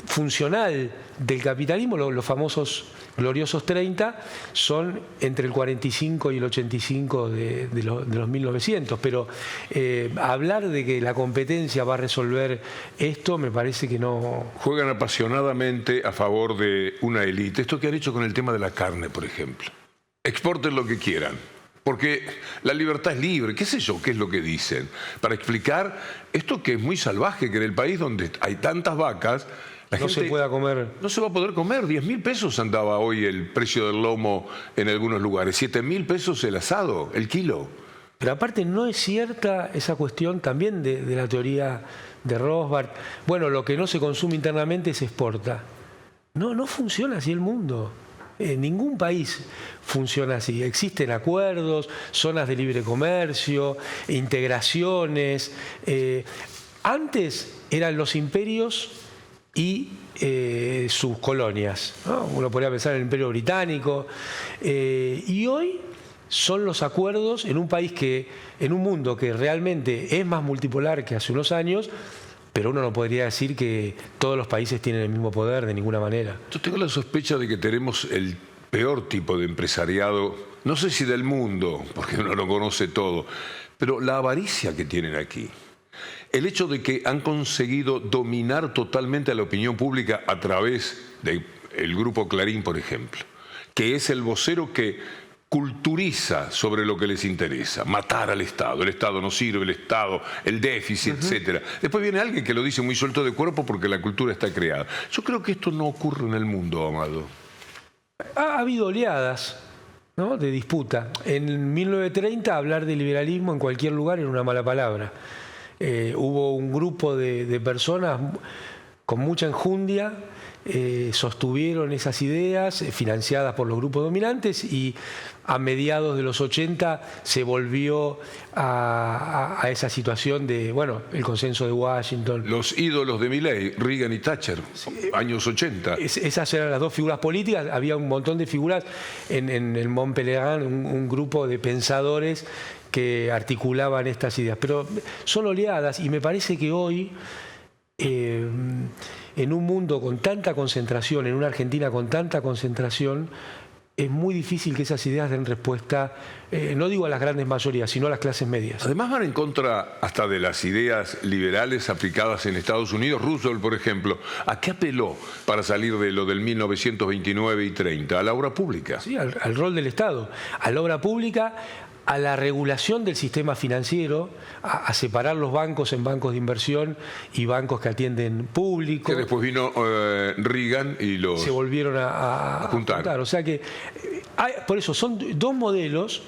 funcional del capitalismo, los famosos gloriosos 30, son entre el 45 y el 85 de los 1900, pero hablar de que la competencia va a resolver esto me parece que no... Juegan apasionadamente a favor de una élite. Esto que han hecho con el tema de la carne, por ejemplo. Exporten lo que quieran, porque la libertad es libre. ¿Qué sé yo? ¿Qué es lo que dicen? Para explicar esto que es muy salvaje, que en el país donde hay tantas vacas, la gente se pueda comer. No se va a poder comer. 10.000 pesos andaba hoy el precio del lomo en algunos lugares. 7.000 pesos el asado, el kilo. Pero aparte no es cierta esa cuestión también de la teoría de Rothbard. Bueno, lo que no se consume internamente se exporta. No funciona así el mundo. Ningún país funciona así. Existen acuerdos, zonas de libre comercio, integraciones. Antes eran los imperios y sus colonias, ¿no? Uno podría pensar en el Imperio Británico, y hoy son los acuerdos en un país en un mundo que realmente es más multipolar que hace unos años, pero uno no podría decir que todos los países tienen el mismo poder de ninguna manera. Yo tengo la sospecha de que tenemos el peor tipo de empresariado, no sé si del mundo, porque uno no conoce todo, pero la avaricia que tienen aquí. El hecho de que han conseguido dominar totalmente a la opinión pública a través del grupo Clarín, por ejemplo, que es el vocero que culturiza sobre lo que les interesa, matar al Estado, el Estado no sirve, el Estado, el déficit, etcétera. Después viene alguien que lo dice muy suelto de cuerpo porque la cultura está creada. Yo creo que esto no ocurre en el mundo, Amado. Ha habido oleadas, ¿no?, de disputa. En 1930 hablar de liberalismo en cualquier lugar era una mala palabra. Hubo un grupo de personas con mucha enjundia, sostuvieron esas ideas financiadas por los grupos dominantes y a mediados de los 80 se volvió a esa situación de, bueno, el consenso de Washington. Los ídolos de Milley, Reagan y Thatcher, años 80. Esas eran las dos figuras políticas. Había un montón de figuras en el Mont Pelerin, un grupo de pensadores que articulaban estas ideas. Pero son oleadas y me parece que hoy, en un mundo con tanta concentración, en una Argentina con tanta concentración, es muy difícil que esas ideas den respuesta, no digo a las grandes mayorías, sino a las clases medias. Además van en contra hasta de las ideas liberales aplicadas en Estados Unidos. Roosevelt, por ejemplo, ¿a qué apeló para salir de lo del 1929 y 30? A la obra pública. Sí, al rol del Estado, a la obra pública, a la regulación del sistema financiero, a separar los bancos en bancos de inversión y bancos que atienden público. Que después vino Reagan y los se volvieron a juntar. O sea que, por eso, son dos modelos,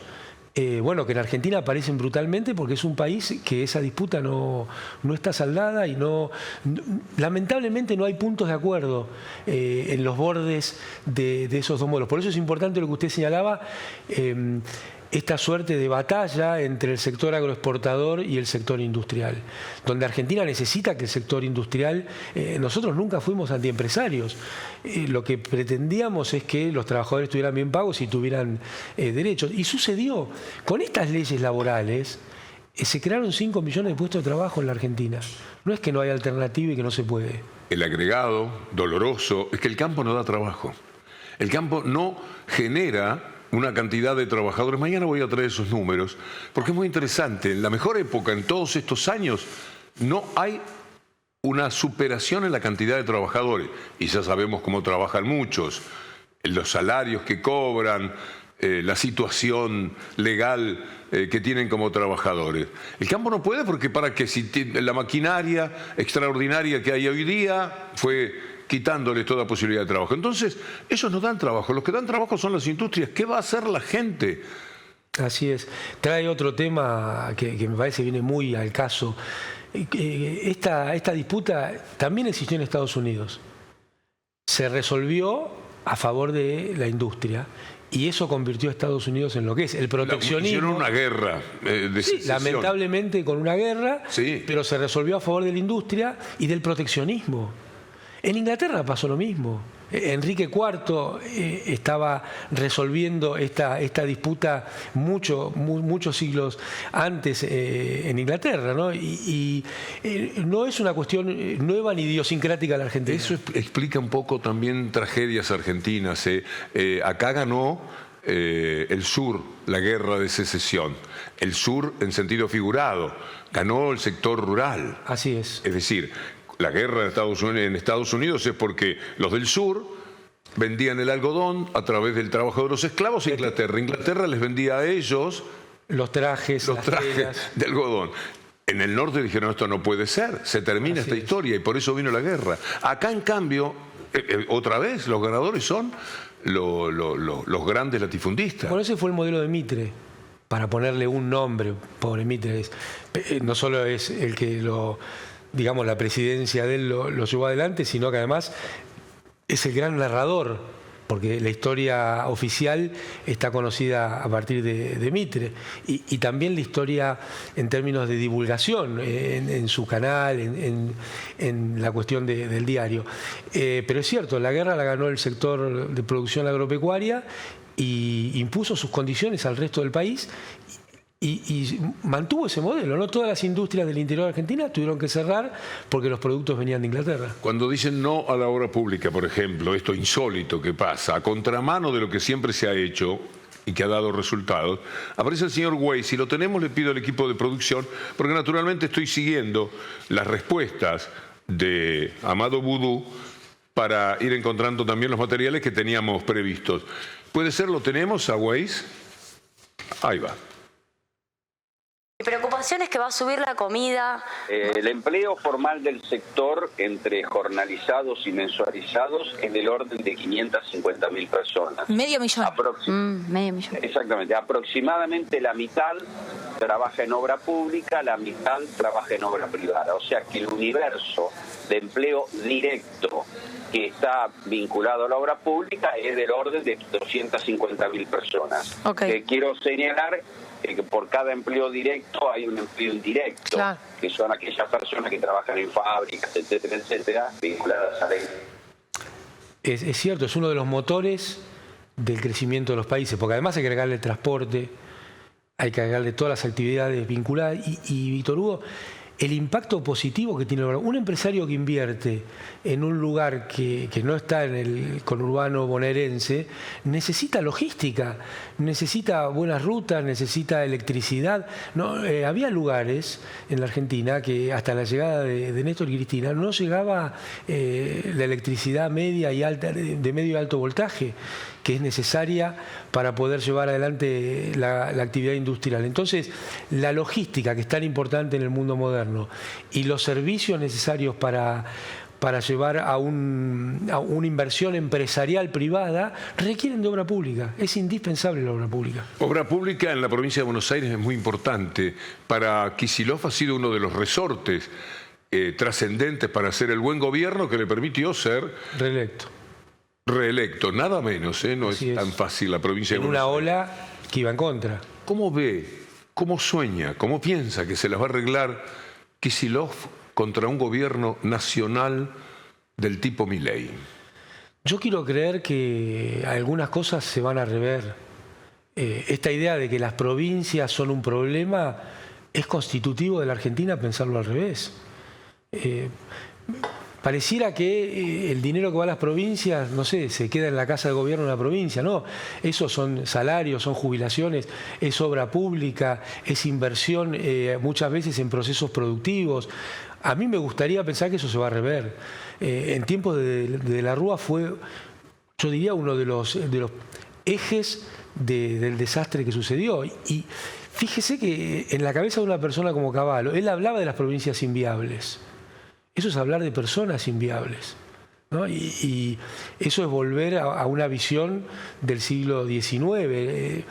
bueno, que en Argentina aparecen brutalmente porque es un país que esa disputa no está saldada y lamentablemente no hay puntos de acuerdo en los bordes de esos dos modelos. Por eso es importante lo que usted señalaba, esta suerte de batalla entre el sector agroexportador y el sector industrial, donde Argentina necesita que el sector industrial, nosotros nunca fuimos antiempresarios, lo que pretendíamos es que los trabajadores estuvieran bien pagos y tuvieran derechos, y sucedió. Con estas leyes laborales se crearon 5 millones de puestos de trabajo en la Argentina. No es que no haya alternativa y que no se puede. El agregado doloroso es que el campo no da trabajo. El campo no genera una cantidad de trabajadores. Mañana voy a traer esos números, porque es muy interesante. En la mejor época, en todos estos años, no hay una superación en la cantidad de trabajadores. Y ya sabemos cómo trabajan muchos, los salarios que cobran, la situación legal que tienen como trabajadores. El campo no puede porque para que si la maquinaria extraordinaria que hay hoy día fue quitándoles toda posibilidad de trabajo. Entonces, ellos no dan trabajo. Los que dan trabajo son las industrias. ¿Qué va a hacer la gente? Así es. Trae otro tema que me parece viene muy al caso. Esta disputa también existió en Estados Unidos. Se resolvió a favor de la industria. Y eso convirtió a Estados Unidos en lo que es el proteccionismo. Hicieron una guerra de sí, lamentablemente con una guerra, sí, pero se resolvió a favor de la industria y del proteccionismo. En Inglaterra pasó lo mismo. Enrique IV estaba resolviendo esta disputa muchos siglos antes en Inglaterra, ¿no? Y no es una cuestión nueva ni idiosincrática de la Argentina. Eso explica un poco también tragedias argentinas. Acá ganó el sur la guerra de secesión. El sur en sentido figurado. Ganó el sector rural. Así es. Es decir, la guerra en Estados Unidos es porque los del sur vendían el algodón a través del trabajo de los esclavos a Inglaterra. Inglaterra les vendía a ellos los trajes de algodón. En el norte dijeron, esto no puede ser, se termina esta historia y por eso vino la guerra. Acá, en cambio, otra vez, los ganadores son los grandes latifundistas. Bueno, ese fue el modelo de Mitre, para ponerle un nombre, pobre Mitre. No solo es el que digamos, la presidencia de él lo llevó adelante, sino que además es el gran narrador, porque la historia oficial está conocida a partir de Mitre, y también la historia en términos de divulgación en su canal, en la cuestión del diario. Pero es cierto, la guerra la ganó el sector de producción agropecuaria y impuso sus condiciones al resto del país, y mantuvo ese modelo, ¿no? Todas las industrias del interior de Argentina tuvieron que cerrar porque los productos venían de Inglaterra. Cuando dicen no a la obra pública, por ejemplo, esto insólito que pasa, a contramano de lo que siempre se ha hecho y que ha dado resultados, aparece el señor Güey. Si lo tenemos, le pido al equipo de producción, porque naturalmente estoy siguiendo las respuestas de Amado Vudú para ir encontrando también los materiales que teníamos previstos. ¿Puede ser? ¿Lo tenemos a Weiss? Ahí va. Mi preocupación es que va a subir la comida. El empleo formal del sector entre jornalizados y mensualizados en el orden de 550.000 personas. Medio millón. Medio millón. Exactamente. Aproximadamente la mitad trabaja en obra pública, la mitad trabaja en obra privada. O sea que el universo de empleo directo que está vinculado a la obra pública es del orden de 250.000 personas. Okay. Quiero señalar que por cada empleo directo hay un empleo indirecto, claro, que son aquellas personas que trabajan en fábricas, etcétera, etcétera, vinculadas a la industria. Es cierto, es uno de los motores del crecimiento de los países, porque además hay que agregarle el transporte, hay que agregarle todas las actividades vinculadas, y Víctor Hugo, el impacto positivo que tiene un empresario que invierte en un lugar que no está en el conurbano bonaerense, necesita logística, necesita buenas rutas, necesita electricidad. No, había lugares en la Argentina que hasta la llegada de Néstor y Cristina no llegaba la electricidad media y alta, de medio y alto voltaje, que es necesaria para poder llevar adelante la actividad industrial. Entonces, la logística, que es tan importante en el mundo moderno, y los servicios necesarios para llevar a una inversión empresarial privada, requieren de obra pública. Es indispensable la obra pública. Obra pública en la provincia de Buenos Aires es muy importante. Para Kicillof ha sido uno de los resortes trascendentes para hacer el buen gobierno que le permitió ser reelecto, nada menos, no es tan fácil la provincia de Buenos Aires. En una ola que iba en contra. ¿Cómo ve, cómo sueña, cómo piensa que se las va a arreglar Kicillof contra un gobierno nacional del tipo Milei? Yo quiero creer que algunas cosas se van a rever. Esta idea de que las provincias son un problema es constitutivo de la Argentina pensarlo al revés. Pareciera que el dinero que va a las provincias, no sé, se queda en la casa de gobierno de la provincia. No, esos son salarios, son jubilaciones, es obra pública, es inversión muchas veces en procesos productivos. A mí me gustaría pensar que eso se va a rever. En tiempos de la Rúa fue, yo diría, uno de los ejes del desastre que sucedió. Y fíjese que en la cabeza de una persona como Cavallo, él hablaba de las provincias inviables. Eso es hablar de personas inviables, ¿no? Y eso es volver a una visión del siglo XIX.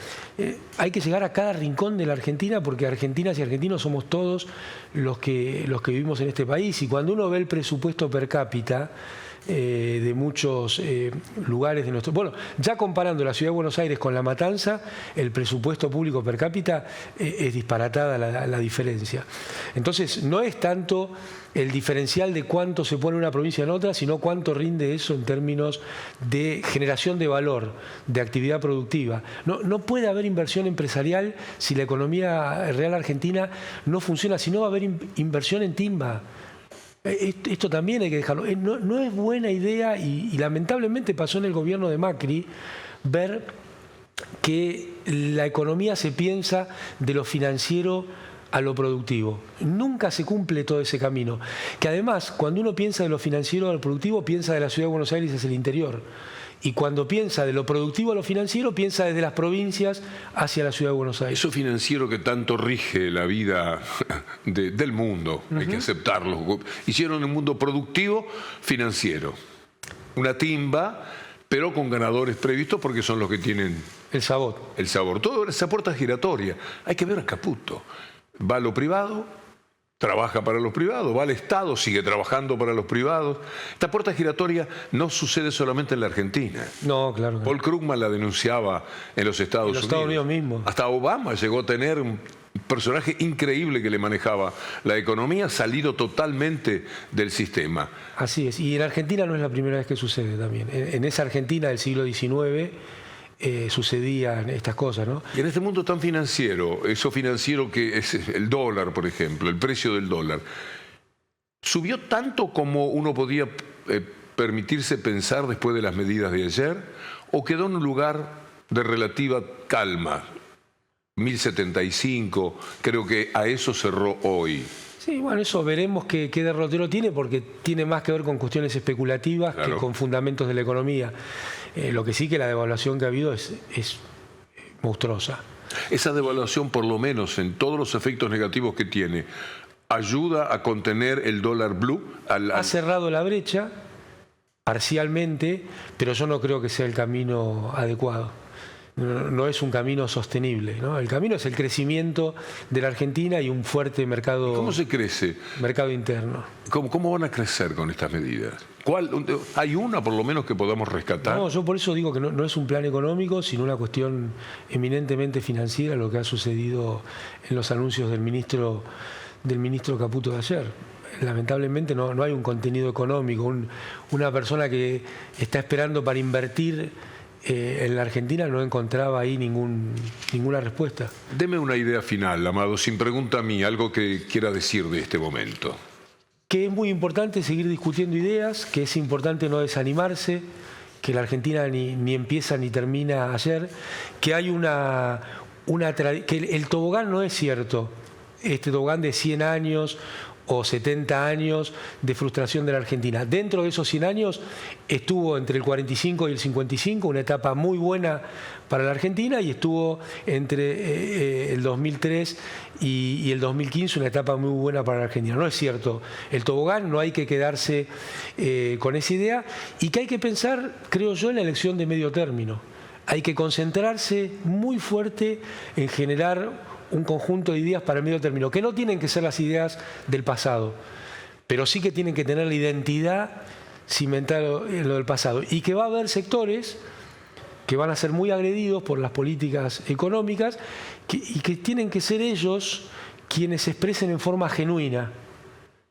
Hay que llegar a cada rincón de la Argentina, porque argentinas y argentinos somos todos los que vivimos en este país. Y cuando uno ve el presupuesto per cápita de muchos lugares de nuestro... Bueno, ya comparando la Ciudad de Buenos Aires con La Matanza, el presupuesto público per cápita es disparatada la diferencia. Entonces, no es tanto el diferencial de cuánto se pone una provincia en otra, sino cuánto rinde eso en términos de generación de valor, de actividad productiva. No puede haber inversión empresarial si la economía real argentina no funciona, si no va a haber inversión en timba. Esto también hay que dejarlo. No es buena idea, y lamentablemente pasó en el gobierno de Macri, ver que la economía se piensa de lo financiero a lo productivo. Nunca se cumple todo ese camino. Que además, cuando uno piensa de lo financiero a lo productivo, piensa de la Ciudad de Buenos Aires hacia el interior. Y cuando piensa de lo productivo a lo financiero, piensa desde las provincias hacia la Ciudad de Buenos Aires. Eso financiero que tanto rige la vida del mundo, hay que aceptarlo. Hicieron el mundo productivo financiero. Una timba, pero con ganadores previstos porque son los que tienen... El sabor. El sabor. Todo esa puerta giratoria. Hay que ver a Caputo. Va a lo privado, trabaja para los privados, va al Estado, sigue trabajando para los privados. Esta puerta giratoria no sucede solamente en la Argentina. No, claro. Paul Krugman la denunciaba en los Estados Unidos. Estados Unidos mismo. Hasta Obama llegó a tener un personaje increíble que le manejaba la economía, salido totalmente del sistema. Así es. Y en Argentina no es la primera vez que sucede también. En esa Argentina del siglo XIX... sucedían estas cosas, ¿no? Y en este mundo tan financiero, eso financiero que es el dólar, por ejemplo, el precio del dólar, ¿subió tanto como uno podía permitirse pensar después de las medidas de ayer? ¿O quedó en un lugar de relativa calma? 1075, creo que a eso cerró hoy. Sí, bueno, eso veremos qué derrotero tiene, porque tiene más que ver con cuestiones especulativas que con fundamentos de la economía. Lo que sí, que la devaluación que ha habido es monstruosa. Esa devaluación, por lo menos en todos los efectos negativos que tiene, ayuda a contener el dólar blue. Ha cerrado la brecha parcialmente, pero yo no creo que sea el camino adecuado. No es un camino sostenible, ¿no? El camino es el crecimiento de la Argentina y un fuerte mercado. ¿Cómo se crece? Mercado interno. ¿Cómo van a crecer con estas medidas? ¿Hay una por lo menos que podamos rescatar? No, yo por eso digo que no es un plan económico, sino una cuestión eminentemente financiera, lo que ha sucedido en los anuncios del ministro Caputo de ayer. Lamentablemente no hay un contenido económico, una persona que está esperando para invertir en la Argentina no encontraba ahí ninguna respuesta. Deme una idea final, Amado, sin pregunta a mí, algo que quiera decir de este momento. Que es muy importante seguir discutiendo ideas, que es importante no desanimarse, que la Argentina ni empieza ni termina ayer, que hay que el tobogán no es cierto, este tobogán de 100 años o 70 años de frustración de la Argentina. Dentro de esos 100 años estuvo entre el 45 y el 55, una etapa muy buena para la Argentina, y estuvo entre el 2003 y el 2015, una etapa muy buena para la Argentina. No es cierto el tobogán, no hay que quedarse con esa idea, y que hay que pensar, creo yo, en la elección de medio término. Hay que concentrarse muy fuerte en generar un conjunto de ideas para el medio término, que no tienen que ser las ideas del pasado, pero sí que tienen que tener la identidad cimentada en lo del pasado, y que va a haber sectores que van a ser muy agredidos por las políticas económicas y que tienen que ser ellos quienes se expresen en forma genuina.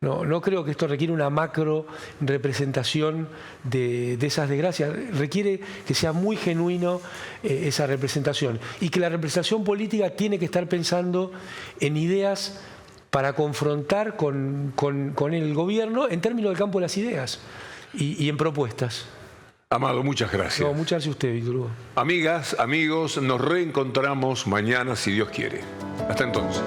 No creo que esto requiere una macro representación de esas desgracias. Requiere que sea muy genuino esa representación, y que la representación política tiene que estar pensando en ideas para confrontar con el gobierno en términos del campo de las ideas y en propuestas. Amado, muchas gracias. No, muchas gracias a usted, Víctor Hugo. Amigas, amigos, nos reencontramos mañana si Dios quiere. Hasta entonces.